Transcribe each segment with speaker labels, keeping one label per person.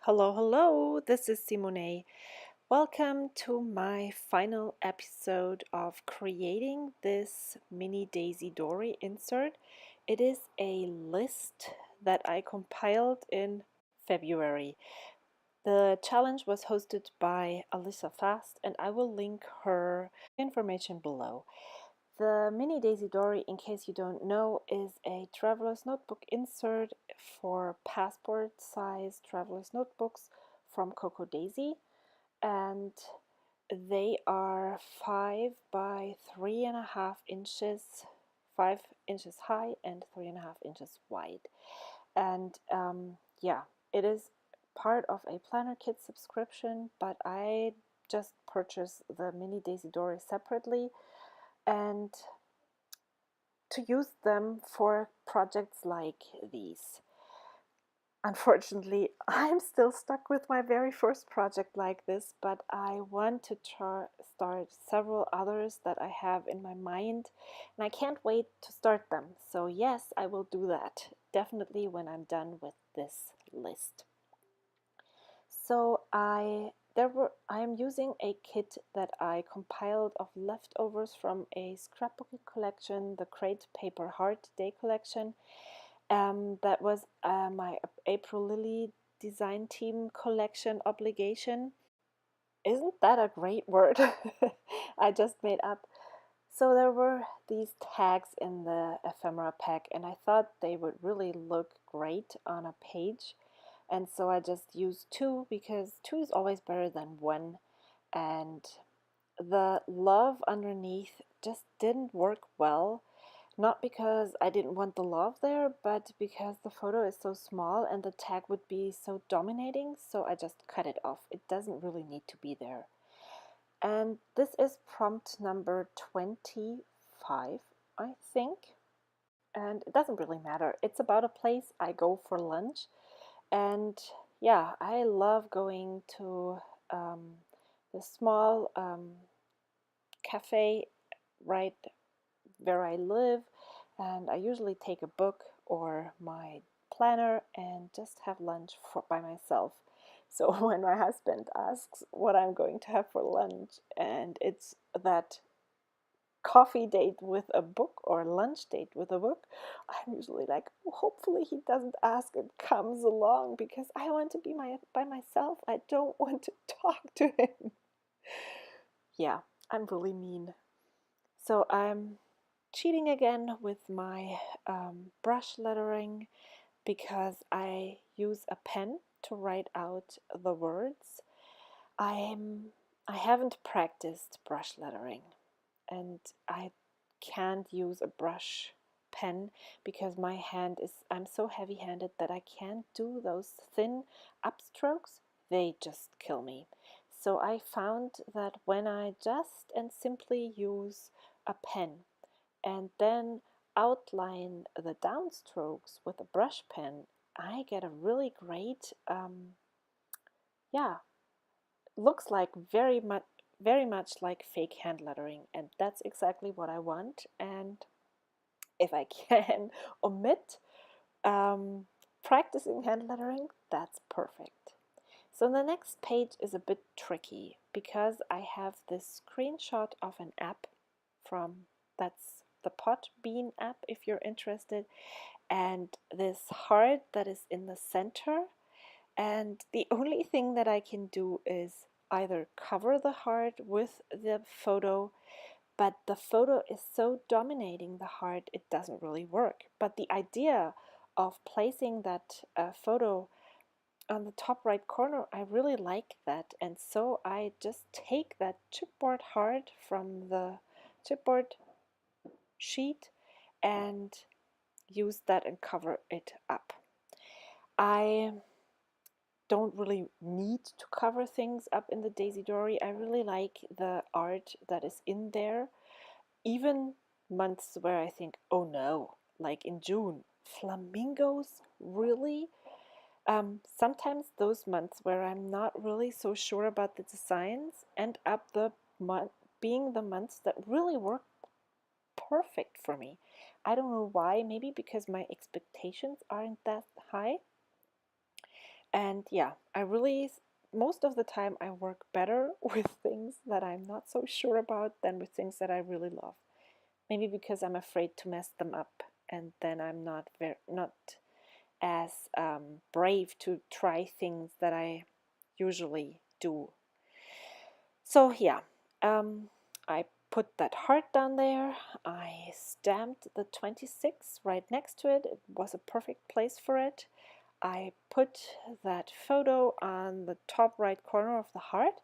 Speaker 1: Hello, hello, this is Simone. Welcome to my final episode of creating this Mini Daisy Dori insert. It is a list that I compiled in February. The challenge was hosted by Alissa Fast, and I will link her information below. The Mini Daisy Dori, in case you don't know, is a traveler's notebook insert for passport size traveler's notebooks from Coco Daisy, and they are 5 by 3.5 inches, 5 inches high and 3.5 inches wide. And yeah, it is part of a planner kit subscription, but I just purchased the Mini Daisy Dori separately and to use them for projects like these. Unfortunately, I'm still stuck with my very first project like this, but I want to start several others that I have in my mind, and I can't wait to start them. So yes, I will do that, definitely when I'm done with this list. So I am using a kit that I compiled of leftovers from a scrapbooking collection, the Crate Paper Heart Day collection. That was my April Lily design team collection obligation. Isn't that a great word? I just made up. So there were these tags in the ephemera pack, and I thought they would really look great on a page. And so I just used two because two is always better than one. And the love underneath just didn't work well. Not because I didn't want the love there, but because the photo is so small and the tag would be so dominating, so I just cut it off. It doesn't really need to be there. And this is prompt number 25, I think. And it doesn't really matter. It's about a place I go for lunch. And yeah, I love going to the small cafe right where I live, and I usually take a book or my planner and just have lunch by myself. So when my husband asks what I'm going to have for lunch, and it's that coffee date with a book or lunch date with a book, I'm usually like, oh, hopefully he doesn't ask and comes along because I want to be by myself. I don't want to talk to him. Yeah, I'm really mean. So I'm cheating again with my brush lettering because I use a pen to write out the words. I'm I haven't practiced brush lettering, and I can't use a brush pen because my hand is I'm so heavy-handed that I can't do those thin upstrokes. They just kill me. So I found that when I just and simply use a pen and then outline the downstrokes with a brush pen, I get a really great, yeah, looks like very much like fake hand lettering, and that's exactly what I want. And if I can omit um, practicing hand lettering, that's perfect. So the next page is a bit tricky because I have this screenshot of an app from that's the Pot Bean app if you're interested, and this heart that is in the center. And the only thing that I can do is either cover the heart with the photo, but the photo is so dominating the heart, it doesn't really work. But the idea of placing that photo on the top right corner, I really like that. And so I just take that chipboard heart from the chipboard sheet and use that and cover it up. I don't really need to cover things up in the Daisy Dori. I really like the art that is in there. Even months where I think, oh no, like in June, flamingos? Really? Sometimes those months where I'm not really so sure about the designs end up being the months that really work perfect for me. I don't know why, maybe because my expectations aren't that high. And yeah, I really, most of the time, I work better with things that I'm not so sure about than with things that I really love. Maybe because I'm afraid to mess them up, and then I'm not as brave to try things that I usually do. So yeah, I put that heart down there. I stamped the 26 right next to it. It was a perfect place for it. I put that photo on the top right corner of the heart.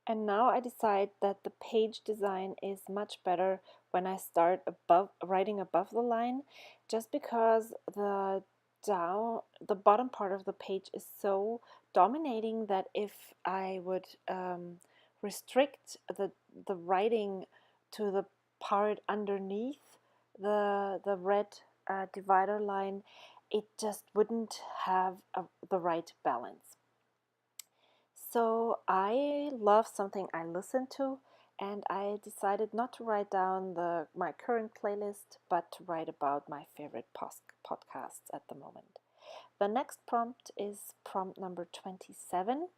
Speaker 1: And now I decide that the page design is much better when I start above, writing above the line, just because the bottom part of the page is so dominating that if I would restrict the writing to the part underneath the red divider line, it just wouldn't have the right balance. So I love something I listen to, and I decided not to write down my current playlist, but to write about my favorite podcasts at the moment. The next prompt is prompt number 27.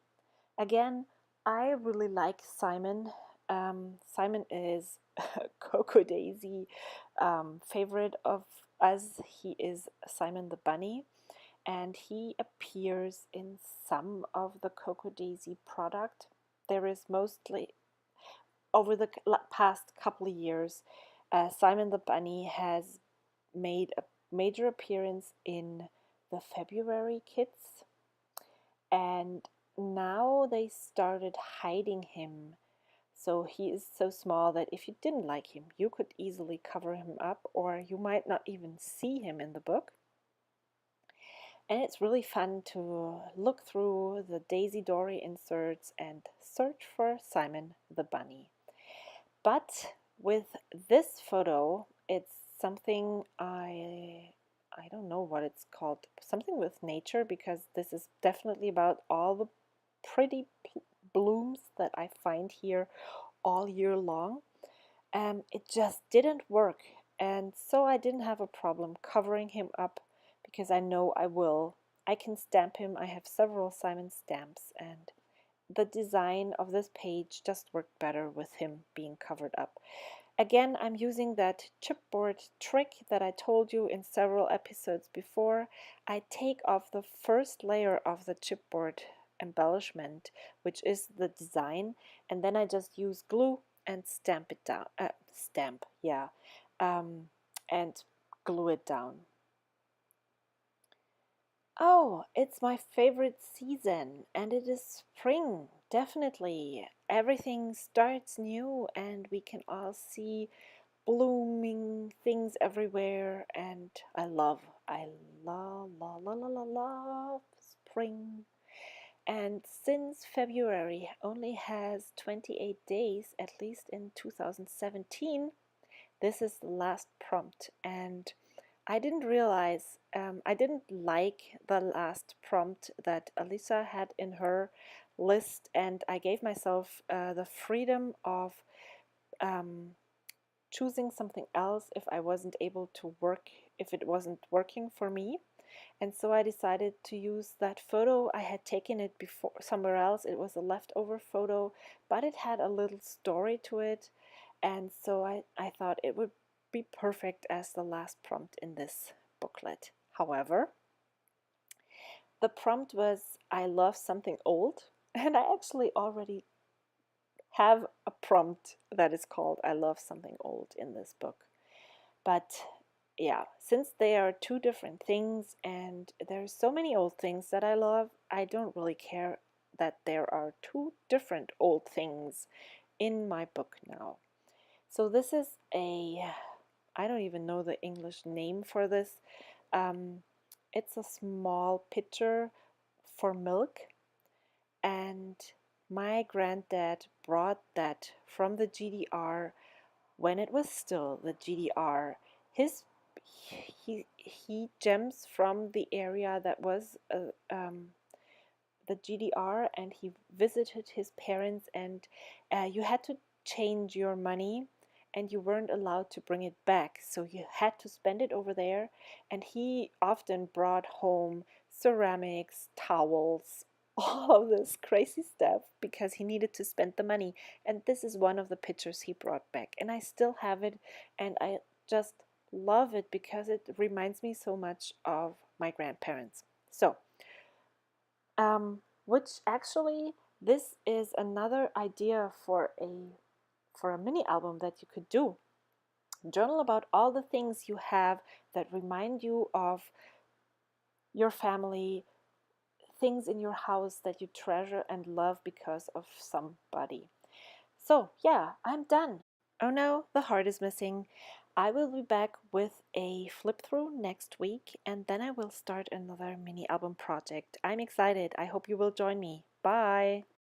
Speaker 1: Again, I really like Simon. Simon is a Coco Daisy favorite of us. He is Simon the Bunny, and he appears in some of the Coco Daisy product. There is mostly, over the past couple of years, Simon the Bunny has made a major appearance in the February kits, and now they started hiding him. So he is so small that if you didn't like him, you could easily cover him up, or you might not even see him in the book. And it's really fun to look through the Daisy Dori inserts and search for Simon the Bunny. But with this photo, it's something I don't know what it's called, something with nature, because this is definitely about all the pretty blooms that I find here all year long. It just didn't work, and so I didn't have a problem covering him up because I know I will. I can stamp him. I have several Simon stamps, and the design of this page just worked better with him being covered up. Again, I'm using that chipboard trick that I told you in several episodes before. I take off the first layer of the chipboard embellishment, which is the design, and then I just use glue and stamp it down. Um, and glue it down. Oh, it's my favorite season, and it is spring, definitely. Everything starts new, and we can all see blooming things everywhere, and I love spring. And since February only has 28 days, at least in 2017, this is the last prompt, and I didn't realize, I didn't like the last prompt that Alissa had in her list, and I gave myself the freedom of um, choosing something else if I wasn't able to work, if it wasn't working for me. And so I decided to use that photo. I had taken it before somewhere else. It was a leftover photo, but it had a little story to it. And so I thought it would be perfect as the last prompt in this booklet. However, the prompt was I love something old, and I actually already have a prompt that is called I love something old in this book. But yeah, since they are two different things and there's so many old things that I love, I don't really care that there are two different old things in my book now. So this is I don't even know the English name for this. Um, it's a small pitcher for milk, and my granddad brought that from the GDR when it was still the GDR. His he gems from the area that was the GDR, and he visited his parents, and you had to change your money, and you weren't allowed to bring it back, so you had to spend it over there. And he often brought home ceramics, towels, all of this crazy stuff because he needed to spend the money. And this is one of the pictures he brought back. And I still have it, and I just love it because it reminds me so much of my grandparents. So, which actually, this is another idea for a mini album that you could do. Journal about all the things you have that remind you of your family, things in your house that you treasure and love because of somebody. So, yeah, I'm done. Oh no, the heart is missing. I will be back with a flip through next week, and then I will start another mini album project. I'm excited. I hope you will join me. Bye.